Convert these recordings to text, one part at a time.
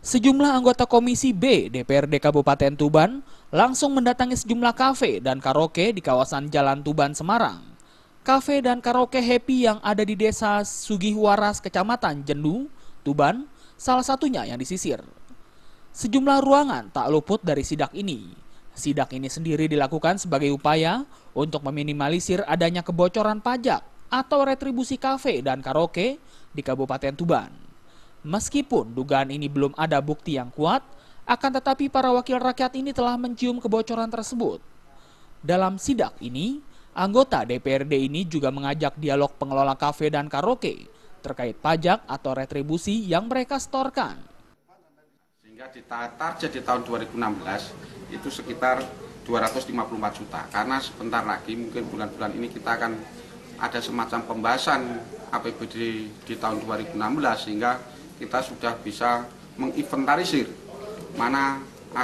Sejumlah anggota Komisi B DPRD Kabupaten Tuban langsung mendatangi sejumlah kafe dan karaoke di kawasan Jalan Tuban, Semarang. Kafe dan karaoke Happy yang ada di Desa Sugihwaras, Kecamatan Jendu, Tuban, salah satunya yang disisir. Sejumlah ruangan tak luput dari sidak ini. Sidak ini sendiri dilakukan sebagai upaya untuk meminimalisir adanya kebocoran pajak atau retribusi kafe dan karaoke di Kabupaten Tuban. Meskipun dugaan ini belum ada bukti yang kuat, akan tetapi para wakil rakyat ini telah mencium kebocoran tersebut. Dalam sidak ini, anggota DPRD ini juga mengajak dialog pengelola kafe dan karaoke terkait pajak atau retribusi yang mereka setorkan. Sehingga target di tahun 2016 itu sekitar 254 juta. Karena sebentar lagi mungkin bulan-bulan ini kita akan ada semacam pembahasan APBD di tahun 2016 sehingga kita sudah bisa menginventarisir mana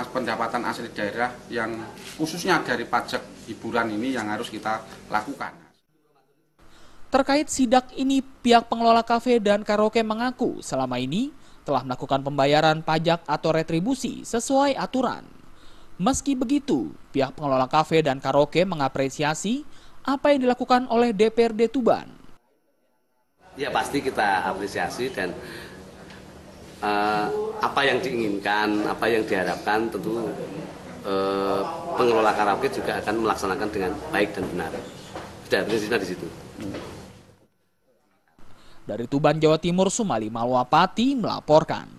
pendapatan asli daerah yang khususnya dari pajak hiburan ini yang harus kita lakukan. Terkait sidak ini, pihak pengelola kafe dan karaoke mengaku selama ini telah melakukan pembayaran pajak atau retribusi sesuai aturan. Meski begitu, pihak pengelola kafe dan karaoke mengapresiasi apa yang dilakukan oleh DPRD Tuban. Ya pasti kita apresiasi dan apa yang diinginkan, apa yang diharapkan tentu pengelola karaoke juga akan melaksanakan dengan baik dan benar. Sudah prinsipnya di situ. Dari Tuban, Jawa Timur, Sumali Malwapati melaporkan.